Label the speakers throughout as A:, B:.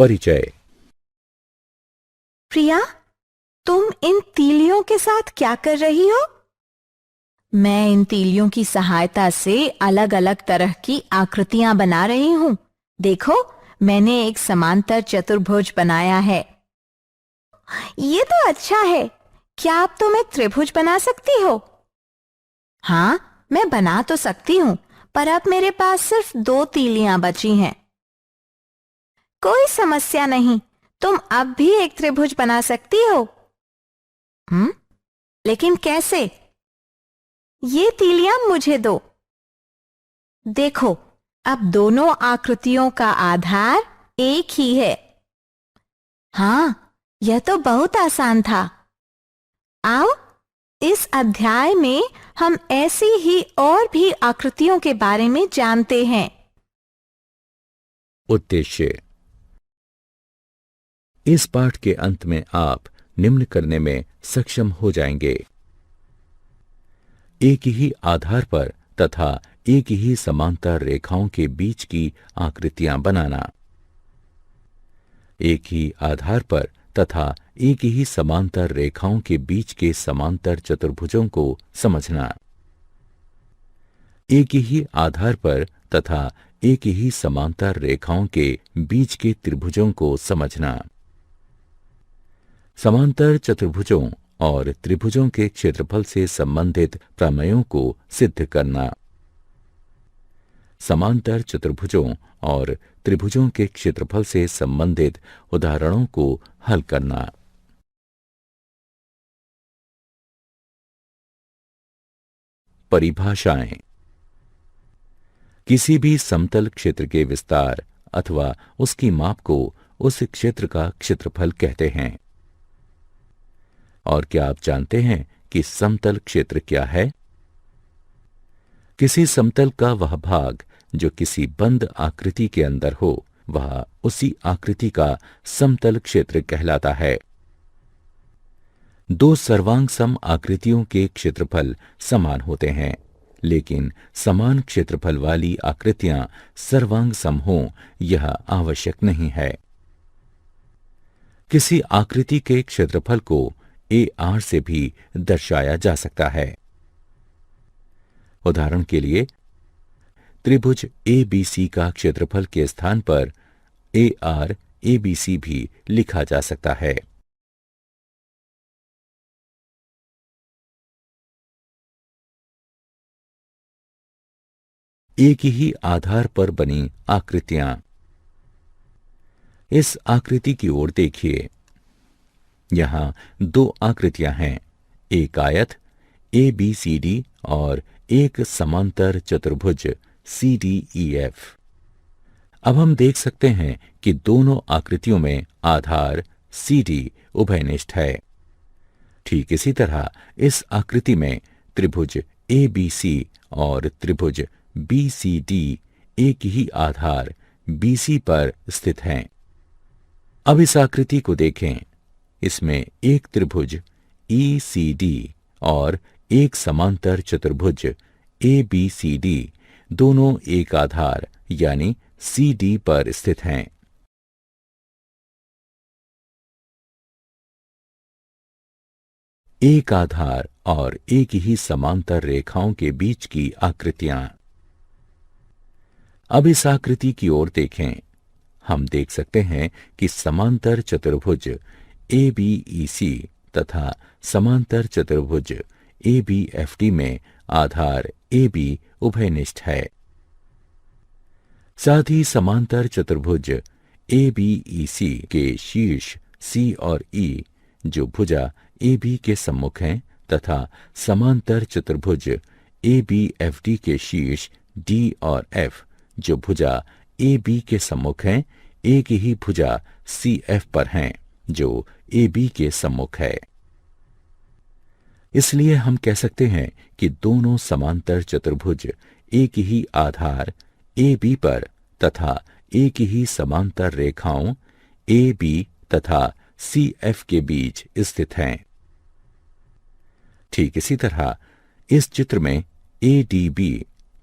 A: परिचय।
B: प्रिया, तुम इन तीलियों के साथ क्या कर रही हो? मैं इन तीलियों की सहायता से अलग अलग तरह की आकृतियां बना रही हूँ। देखो, मैंने एक समांतर चतुर्भुज बनाया है। ये तो अच्छा है। क्या अब तुम एक त्रिभुज बना सकती हो? हाँ, मैं बना तो सकती हूँ, पर अब मेरे पास सिर्फ 2 तीलियां बची हैं। कोई समस्या नहीं, तुम अब भी एक त्रिभुज बना सकती हो। लेकिन कैसे? ये तीलियां मुझे दो। देखो, अब दोनों आकृतियों का आधार एक ही है। हाँ, यह तो बहुत आसान था। आओ, इस अध्याय में हम ऐसी ही और भी आकृतियों के बारे में जानते हैं।
A: उद्देश्य। इस पाठ के अंत में आप निम्न करने में सक्षम हो जाएंगे। एक ही आधार पर तथा एक ही समांतर रेखाओं के बीच की आकृतियां बनाना। एक ही आधार पर तथा एक ही समांतर रेखाओं के बीच के समांतर चतुर्भुजों को समझना। एक ही आधार पर तथा एक ही समांतर रेखाओं के बीच के त्रिभुजों को समझना। समांतर चतुर्भुजों और त्रिभुजों के क्षेत्रफल से संबंधित प्रमेयों को सिद्ध करना। समांतर चतुर्भुजों और त्रिभुजों के क्षेत्रफल से संबंधित उदाहरणों को हल करना। परिभाषाएं। किसी भी समतल क्षेत्र के विस्तार अथवा उसकी माप को उस क्षेत्र का क्षेत्रफल कहते हैं। और क्या आप जानते हैं कि समतल क्षेत्र क्या है? किसी समतल का वह भाग जो किसी बंद आकृति के अंदर हो, वह उसी आकृति का समतल क्षेत्र कहलाता है। दो सर्वांग सम आकृतियों के क्षेत्रफल समान होते हैं, लेकिन समान क्षेत्रफल वाली आकृतियां सर्वांग सम हों, यह आवश्यक नहीं है। किसी आकृति के क्षेत्रफल को AR से भी दर्शाया जा सकता है। उदाहरण के लिए, त्रिभुज ABC का क्षेत्रफल के स्थान पर AR ABC भी लिखा जा सकता है। एक ही आधार पर बनी आकृतियां। इस आकृति की ओर देखिए। यहां 2 आकृतियां हैं, एक आयत ABCD और एक समांतर चतुर्भुज CDEF। अब हम देख सकते हैं कि दोनों आकृतियों में आधार CD उभयनिष्ठ है। ठीक इसी तरह इस आकृति में त्रिभुज ABC और त्रिभुज BCD एक ही आधार BC पर स्थित हैं। अब इस आकृति को देखें। इसमें एक त्रिभुज ECD और एक समांतर चतुर्भुज ABCD दोनों एक आधार यानी CD पर स्थित हैं। एक आधार और एक ही समांतर रेखाओं के बीच की आकृतियां। अब इस आकृति की ओर देखें। हम देख सकते हैं कि समांतर चतुर्भुज ABEC तथा समांतर चतुर्भुज ABFD में आधार AB उभयनिष्ठ है। साथ ही समांतर चतुर्भुज ABEC के शीर्ष C और E जो भुजा AB के सम्मुख हैं तथा समांतर चतुर्भुज ABFD के शीर्ष D और F जो भुजा AB के सम्मुख हैं, एक ही भुजा CF पर हैं जो AB के सम्मुख है। इसलिए हम कह सकते हैं कि दोनों समांतर चतुर्भुज एक ही आधार AB पर तथा एक ही समांतर रेखाओं AB तथा CF के बीच स्थित हैं। ठीक इसी तरह इस चित्र में ADB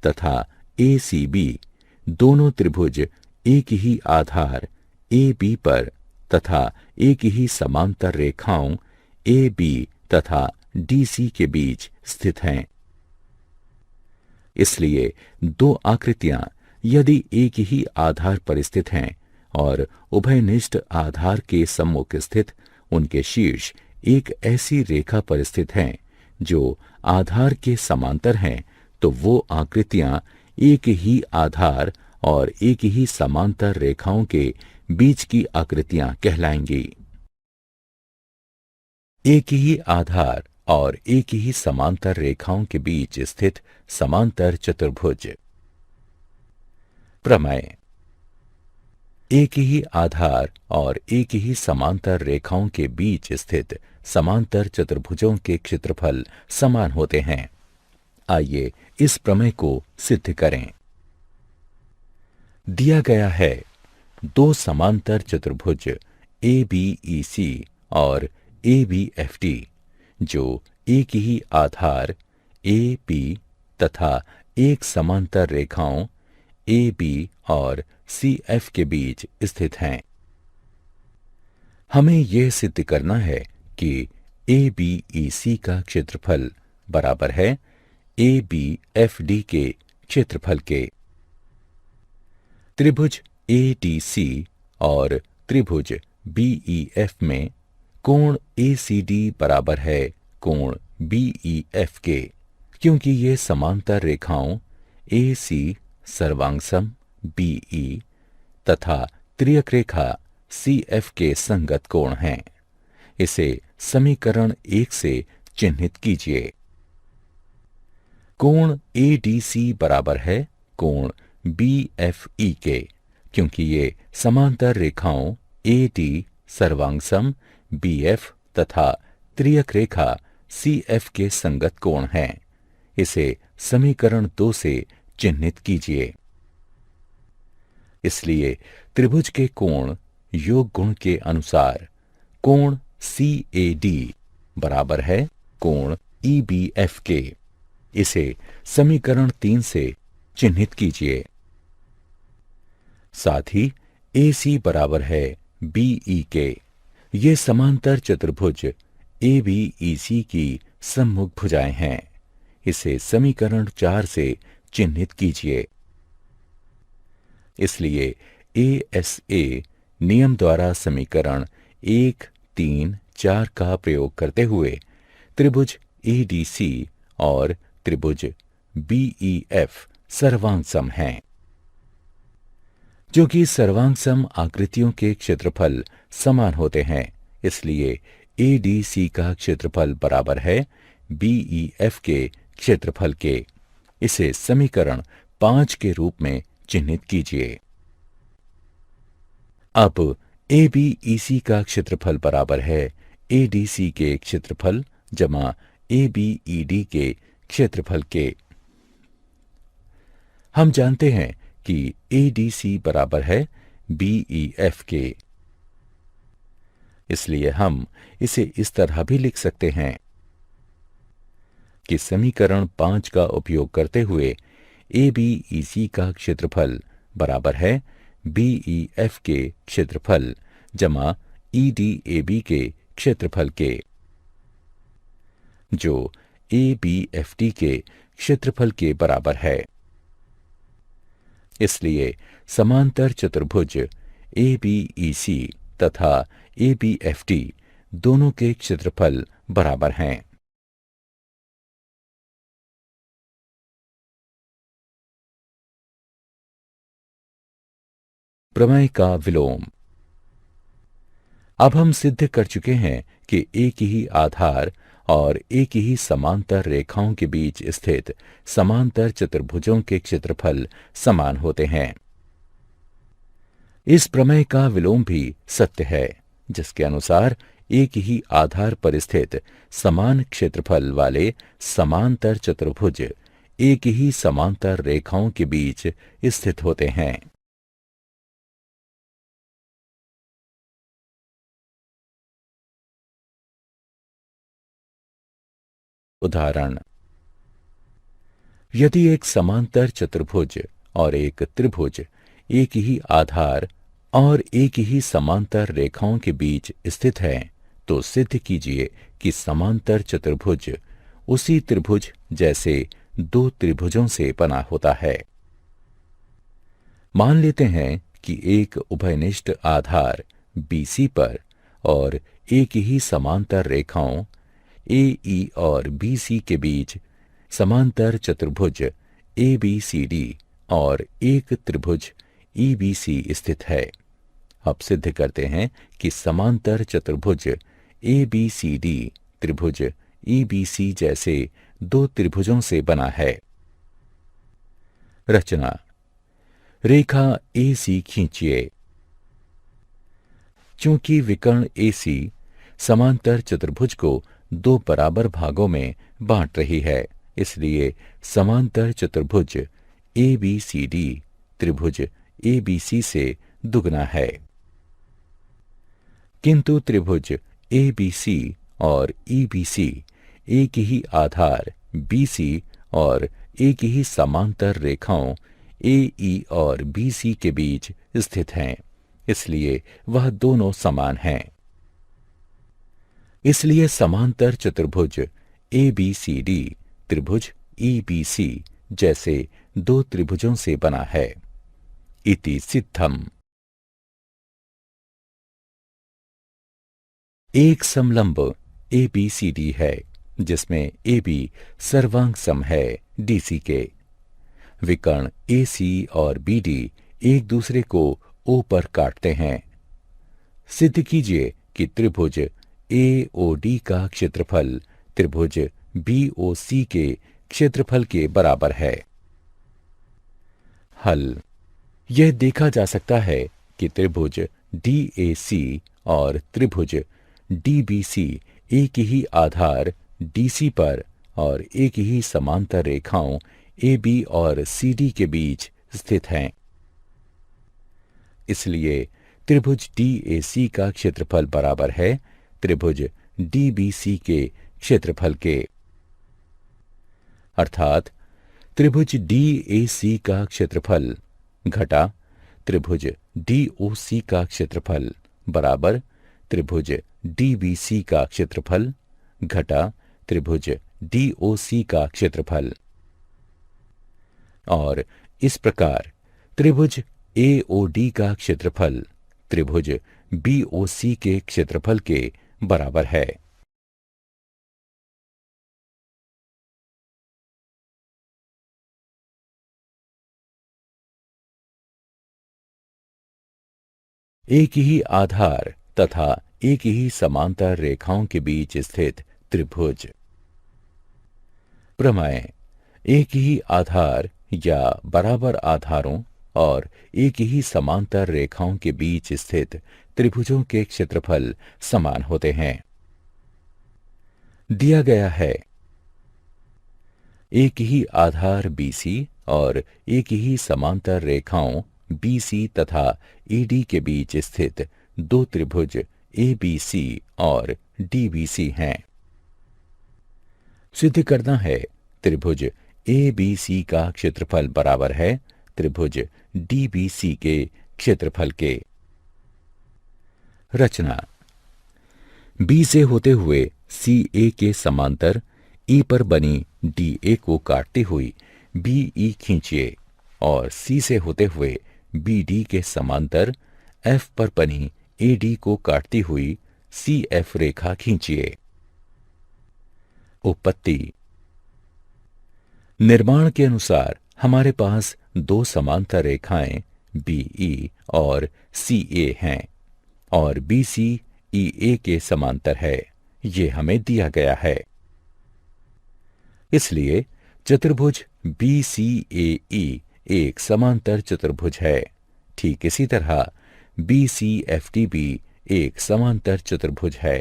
A: तथा ACB दोनों त्रिभुज एक ही आधार ए बी पर तथा एक ही समांतर रेखाओं ए बी तथा डी सी के बीच स्थित हैं। इसलिए दो आकृतियां यदि एक ही आधार पर स्थित हैं और उभयनिष्ठ आधार के सम्मुख स्थित उनके शीर्ष एक ऐसी रेखा पर स्थित हैं जो आधार के समांतर हैं, तो वो आकृतियां एक ही आधार और एक ही समांतर रेखाओं के बीच की आकृतियां कहलाएंगी। एक ही आधार और एक ही समांतर रेखाओं के बीच स्थित समांतर चतुर्भुज। प्रमेय। एक ही आधार और एक ही समांतर रेखाओं के बीच स्थित समांतर चतुर्भुजों के क्षेत्रफल समान होते हैं। आइए इस प्रमेय को सिद्ध करें। दिया गया है दो समांतर चतुर्भुज ए बी ई सी और ए बी एफ डी जो एक ही आधार ए बी तथा एक समांतर रेखाओं ए बी और सी एफ के बीच स्थित हैं। हमें यह सिद्ध करना है कि ए बी ई सी का क्षेत्रफल बराबर है ए बी एफ डी के क्षेत्रफल के। त्रिभुज ए डी सी और त्रिभुज बी ई एफ में कोण ए सी डी बराबर है कोण बी ई एफ के, क्योंकि ये समांतर रेखाओं ए सी सर्वांगसम बी ई तथा त्रियक रेखा सी एफ के संगत कोण हैं। इसे समीकरण 1 से चिन्हित कीजिए। कोण ए डी सी बराबर है कोण बी एफ ई के, क्योंकि ये समांतर रेखाओं ए डी सर्वांगसम बी एफ तथा त्रियक रेखा सी एफ के संगत कोण हैं। इसे समीकरण 2 से चिन्हित कीजिए। इसलिए त्रिभुज के कोण योग गुण के अनुसार कोण सी ए डी बराबर है कोण ई बी एफ के। इसे समीकरण 3 से चिन्हित कीजिए। साथ ही ए सी बराबर है बी ई के। ये समांतर चतुर्भुज ए बी ई सी की सम्मुख भुजाएं हैं। इसे समीकरण 4 से चिन्हित कीजिए। इसलिए ए एस ए नियम द्वारा समीकरण 1, 3, 4 का प्रयोग करते हुए त्रिभुज ए डी सी और त्रिभुज बी ई एफ सर्वांगसम हैं। जो कि सर्वांगसम आकृतियों के क्षेत्रफल समान होते हैं, इसलिए ए डी सी का क्षेत्रफल बराबर है बी ई एफ के क्षेत्रफल के। इसे समीकरण 5 के रूप में चिन्हित कीजिए। अब ए बी ई सी का क्षेत्रफल बराबर है ए डी सी के क्षेत्रफल जमा ए बी ई डी के क्षेत्रफल के। हम जानते हैं कि ए डी सी बराबर है बी ई एफ के। इसलिए हम इसे इस तरह भी लिख सकते हैं कि समीकरण 5 का उपयोग करते हुए ए बी ई सी का क्षेत्रफल बराबर है बी ई एफ के क्षेत्रफल जमा ई डी ए बी के क्षेत्रफल के, जो ए बी एफ डी के क्षेत्रफल के बराबर है। इसलिए समांतर चतुर्भुज ए बी ई सी तथा ए बी एफ डी दोनों के क्षेत्रफल बराबर हैं। प्रमेय का विलोम। अब हम सिद्ध कर चुके हैं कि एक ही आधार और एक ही समांतर रेखाओं के बीच स्थित समांतर चतुर्भुजों के क्षेत्रफल समान होते हैं। इस प्रमेय का विलोम भी सत्य है, जिसके अनुसार एक ही आधार पर स्थित समान क्षेत्रफल वाले समांतर चतुर्भुज एक ही समांतर रेखाओं के बीच स्थित होते हैं। उदाहरण: यदि एक समांतर चतुर्भुज और एक त्रिभुज एक ही आधार और एक ही समांतर रेखाओं के बीच स्थित है, तो सिद्ध कीजिए कि समांतर चतुर्भुज उसी त्रिभुज जैसे दो त्रिभुजों से बना होता है। मान लेते हैं कि एक उभयनिष्ठ आधार BC पर और एक ही समांतर रेखाओं AE और BC के बीच समांतर चतुर्भुज ABCD और एक त्रिभुज EBC स्थित है। अब सिद्ध करते हैं कि समांतर चतुर्भुज ABCD त्रिभुज EBC जैसे दो त्रिभुजों से बना है। रचना। रेखा AC खींचिए। चूंकि विकर्ण AC समांतर चतुर्भुज को दो बराबर भागों में बांट रही है, इसलिए समांतर चतुर्भुज ABCD त्रिभुज ABC से दुगना है। किंतु त्रिभुज ABC और EBC एक ही आधार BC और एक ही समांतर रेखाओं AE और BC के बीच स्थित हैं, इसलिए वह दोनों समान हैं। इसलिए समांतर चतुर्भुज ABCD त्रिभुज EBC जैसे दो त्रिभुजों से बना है। इति सिद्धम। एक समलंब ABCD है, जिसमें AB सर्वांग सम है DC के। विकर्ण AC और BD एक दूसरे को O पर काटते हैं। सिद्ध कीजिए कि त्रिभुज AOD का क्षेत्रफल त्रिभुज BOC के क्षेत्रफल के बराबर है। हल। यह देखा जा सकता है कि त्रिभुज DAC और त्रिभुज DBC एक ही आधार DC पर और एक ही समांतर रेखाओं AB और CD के बीच स्थित हैं। इसलिए त्रिभुज DAC का क्षेत्रफल बराबर है त्रिभुज DBC के क्षेत्रफल के। अर्थात त्रिभुज DAC का क्षेत्रफल घटा त्रिभुज DOC का क्षेत्रफल बराबर त्रिभुज DBC का क्षेत्रफल घटा त्रिभुज DOC का क्षेत्रफल। और इस प्रकार त्रिभुज AOD का क्षेत्रफल त्रिभुज BOC के क्षेत्रफल के बराबर है। एक ही आधार तथा एक ही समांतर रेखाओं के बीच स्थित त्रिभुज। प्रमेय। एक ही आधार या बराबर आधारों और एक ही समांतर रेखाओं के बीच स्थित त्रिभुजों के क्षेत्रफल समान होते हैं। दिया गया है एक ही आधार BC और एक ही समांतर रेखाओं BC तथा AD के बीच स्थित दो त्रिभुज ABC और DBC हैं। सिद्ध करना है त्रिभुज ABC का क्षेत्रफल बराबर है त्रिभुज DBC के क्षेत्रफल के। रचना। B से होते हुए CA के समांतर E पर बनी DA को काटती हुई BE खींचिए और C से होते हुए BD के समांतर F पर बनी AD को काटती हुई CF रेखा खींचिए। उत्पत्ति। निर्माण के अनुसार हमारे पास दो समांतर रेखाएं BE और CA हैं और BC EA के समांतर है, ये हमें दिया गया है। इसलिए चतुर्भुज BCAE एक समांतर चतुर्भुज है। ठीक इसी तरह BCFD भी एक समांतर चतुर्भुज है।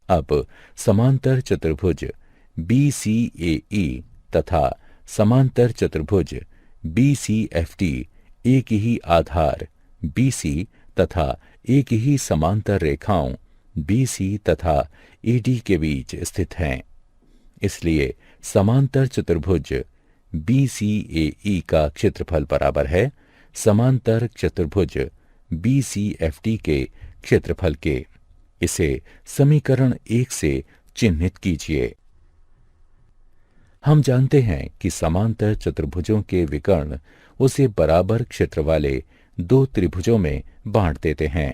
A: अब समांतर चतुर्भुज BCAE तथा समांतर चतुर्भुज BCFD एक ही आधार BC तथा एक ही समांतर रेखाओं BC तथा AD के बीच स्थित हैं। इसलिए समांतर चतुर्भुज BCAE का क्षेत्रफल बराबर है समांतर चतुर्भुज BCFD के क्षेत्रफल के। इसे समीकरण 1 से चिन्हित कीजिए। हम जानते हैं कि समांतर चतुर्भुजों के विकर्ण उसे बराबर क्षेत्र वाले दो त्रिभुजों में बांट देते हैं।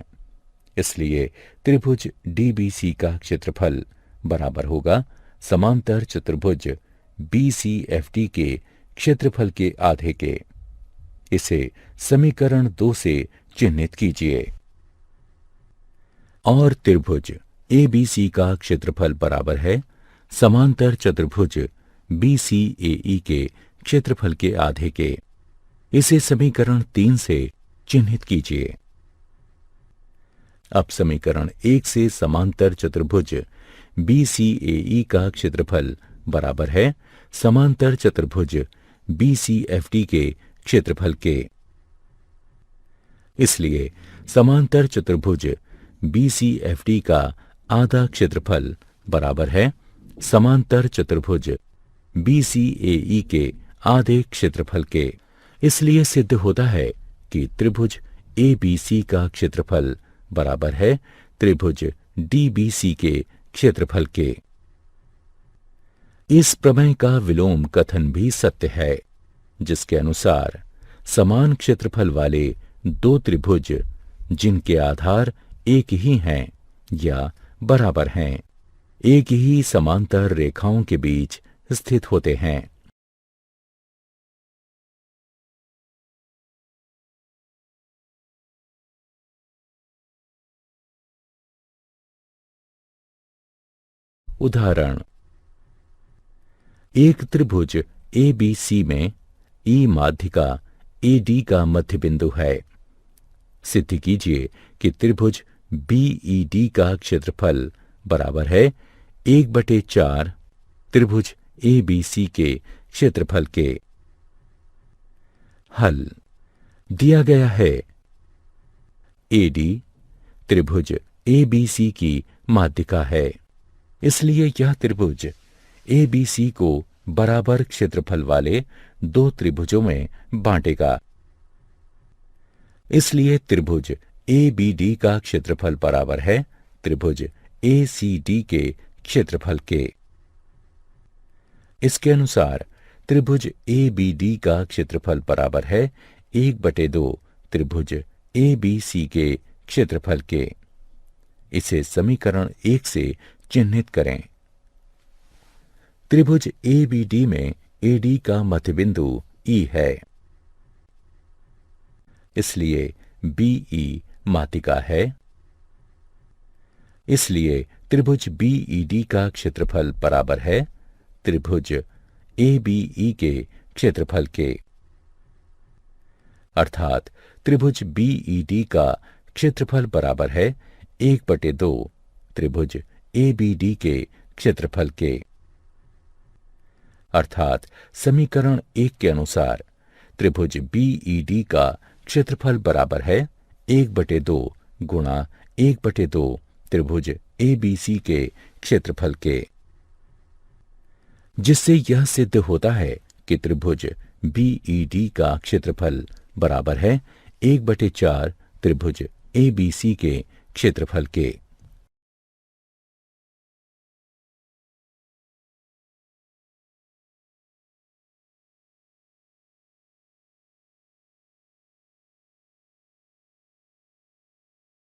A: इसलिए त्रिभुज DBC का क्षेत्रफल बराबर होगा समांतर चतुर्भुज BCFD के क्षेत्रफल के आधे के। इसे समीकरण 2 से चिन्हित कीजिए। और त्रिभुज ABC का क्षेत्रफल बराबर है समांतर चतुर्भुज BCAE के क्षेत्रफल के आधे के। इसे समीकरण 3 से चिन्हित कीजिए। अब समीकरण 1 से समांतर चतुर्भुज BCAE का क्षेत्रफल बराबर है समांतर चतुर्भुज BCFD के क्षेत्रफल के। इसलिए समांतर चतुर्भुज BCFD का आधा क्षेत्रफल बराबर है समांतर चतुर्भुज BCAE के आधे क्षेत्रफल के। इसलिए सिद्ध होता है कि त्रिभुज ABC का क्षेत्रफल बराबर है त्रिभुज DBC के क्षेत्रफल के। इस प्रमेय का विलोम कथन भी सत्य है, जिसके अनुसार समान क्षेत्रफल वाले दो त्रिभुज जिनके आधार एक ही हैं या बराबर हैं, एक ही समांतर रेखाओं के बीच स्थित होते हैं। उदाहरण, एक त्रिभुज ABC में E माध्यिका AD का मध्य बिंदु है। सिद्ध कीजिए कि त्रिभुज BED का क्षेत्रफल बराबर है 1/4 त्रिभुज ABC के क्षेत्रफल के। हल दिया गया है AD त्रिभुज ABC की माध्यिका है, इसलिए यह त्रिभुज ABC को बराबर क्षेत्रफल वाले दो त्रिभुजों में बांटेगा। इसलिए त्रिभुज ABD का क्षेत्रफल बराबर है त्रिभुज ACD के क्षेत्रफल के। इसके अनुसार त्रिभुज ABD का क्षेत्रफल बराबर है 1/2 त्रिभुज ABC के क्षेत्रफल के। इसे समीकरण 1 से चिन्हित करें। त्रिभुज ABD में AD का मध्य बिंदु E है, इसलिए BE माध्यिका है। इसलिए त्रिभुज BED का क्षेत्रफल बराबर है त्रिभुज ABE के क्षेत्रफल के। अर्थात त्रिभुज BED का क्षेत्रफल बराबर है 1/2 त्रिभुज ABD के क्षेत्रफल के। अर्थात समीकरण 1 के अनुसार त्रिभुज BED का क्षेत्रफल बराबर है 1/2 गुणा 1/2 त्रिभुज ABC के क्षेत्रफल के, जिससे यह सिद्ध होता है कि त्रिभुज BED का क्षेत्रफल बराबर है 1/4 त्रिभुज ABC के क्षेत्रफल के।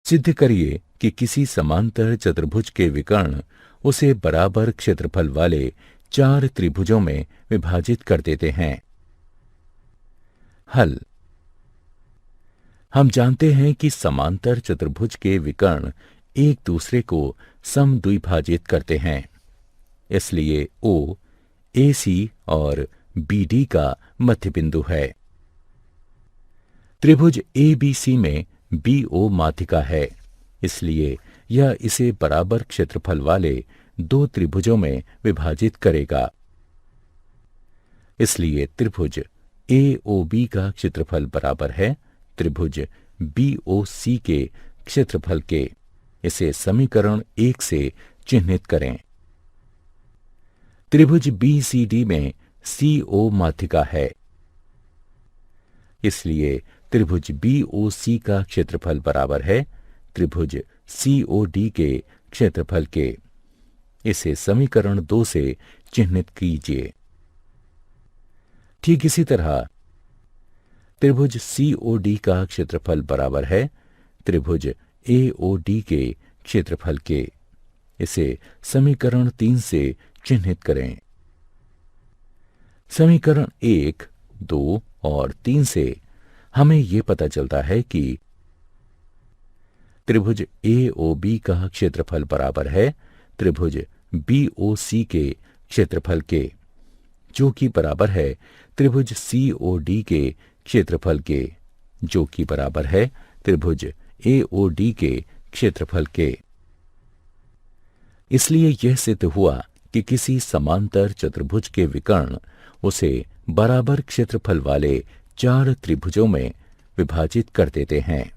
A: सिद्ध करिए कि किसी समांतर चतुर्भुज के विकर्ण उसे बराबर क्षेत्रफल वाले 4 त्रिभुजों में विभाजित कर देते हैं। हल। हम जानते हैं कि समांतर चतुर्भुज के विकर्ण एक दूसरे को समद्विभाजित करते हैं। इसलिए O AC और BD का मध्य बिंदु है। त्रिभुज ABC में BO माध्यिका है, इसलिए यह इसे बराबर क्षेत्रफल वाले दो त्रिभुजों में विभाजित करेगा। इसलिए त्रिभुज AOB का क्षेत्रफल बराबर है त्रिभुज BOC के क्षेत्रफल के। इसे समीकरण 1 से चिन्हित करें। त्रिभुज BCD में CO माध्यिका है, इसलिए त्रिभुज BOC का क्षेत्रफल बराबर है त्रिभुज COD के क्षेत्रफल के। इसे समीकरण 2 से चिह्नित कीजिए। ठीक इसी तरह त्रिभुज COD का क्षेत्रफल बराबर है त्रिभुज AOD के क्षेत्रफल के। इसे समीकरण 3 से चिह्नित करें। समीकरण 1, 2 और 3 से हमें यह पता चलता है कि त्रिभुज AOB का क्षेत्रफल बराबर है त्रिभुज BOC के क्षेत्रफल के, जो कि बराबर है त्रिभुज COD के क्षेत्रफल के, जो कि बराबर है त्रिभुज AOD के क्षेत्रफल के। इसलिए यह सिद्ध हुआ कि किसी समांतर चतुर्भुज के विकर्ण उसे बराबर क्षेत्रफल वाले 4 त्रिभुजों में विभाजित कर देते हैं।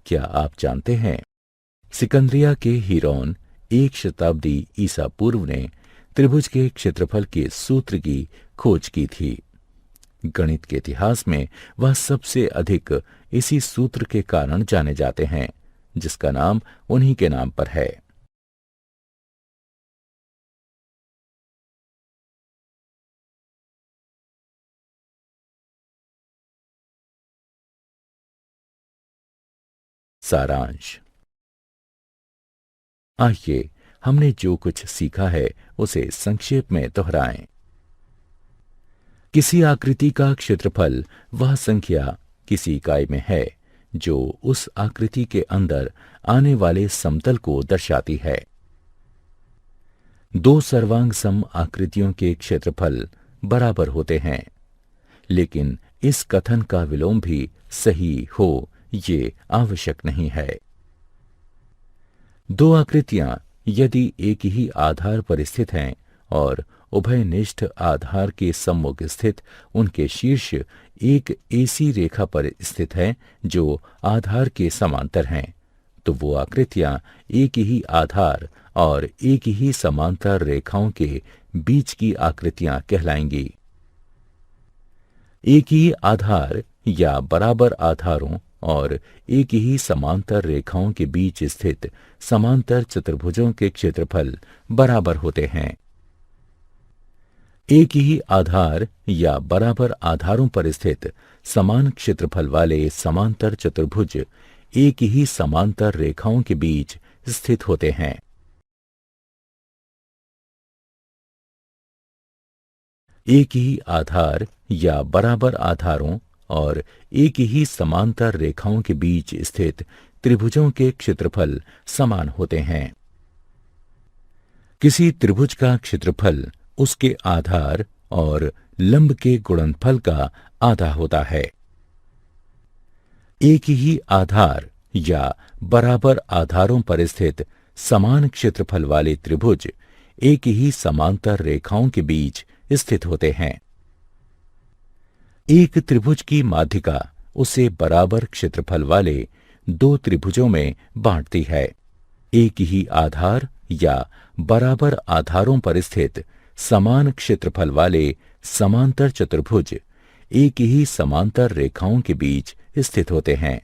A: क्या आप जानते हैं, सिकंदरिया के हीरोन 1 शताब्दी ईसा पूर्व ने त्रिभुज के क्षेत्रफल के सूत्र की खोज की थी। गणित के इतिहास में वह सबसे अधिक इसी सूत्र के कारण जाने जाते हैं, जिसका नाम उन्हीं के नाम पर है। सारांश। आइए हमने जो कुछ सीखा है उसे संक्षेप में दोहराएं। किसी आकृति का क्षेत्रफल वह संख्या किसी इकाई में है जो उस आकृति के अंदर आने वाले समतल को दर्शाती है। 2 सर्वांग सम आकृतियों के क्षेत्रफल बराबर होते हैं, लेकिन इस कथन का विलोम भी सही हो ये आवश्यक नहीं है। 2 आकृतियां यदि एक ही आधार पर स्थित हैं और उभयनिष्ठ आधार के सम्मुख स्थित उनके शीर्ष एक ऐसी रेखा पर स्थित है जो आधार के समांतर हैं, तो वो आकृतियां एक ही आधार और एक ही समांतर रेखाओं के बीच की आकृतियां कहलाएंगी। एक ही आधार या बराबर आधारों और एक ही समांतर रेखाओं के बीच स्थित समांतर चतुर्भुजों के क्षेत्रफल बराबर होते हैं। एक ही आधार या बराबर आधारों पर स्थित समान क्षेत्रफल वाले समांतर चतुर्भुज एक ही समांतर रेखाओं के बीच स्थित होते हैं। एक ही आधार या बराबर आधारों और एक ही समांतर रेखाओं के बीच स्थित त्रिभुजों के क्षेत्रफल समान होते हैं। किसी त्रिभुज का क्षेत्रफल उसके आधार और लंब के गुणनफल का आधा होता है। एक ही आधार या बराबर आधारों पर स्थित समान क्षेत्रफल वाले त्रिभुज एक ही समांतर रेखाओं के बीच स्थित होते हैं। एक त्रिभुज की माध्यिका उसे बराबर क्षेत्रफल वाले 2 त्रिभुजों में बांटती है। एक ही आधार या बराबर आधारों पर स्थित समान क्षेत्रफल वाले समांतर चतुर्भुज एक ही समांतर रेखाओं के बीच स्थित होते हैं।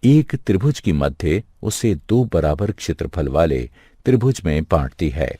A: एक त्रिभुज की मध्य उसे 2 बराबर क्षेत्रफल वाले त्रिभुज में बांटती है।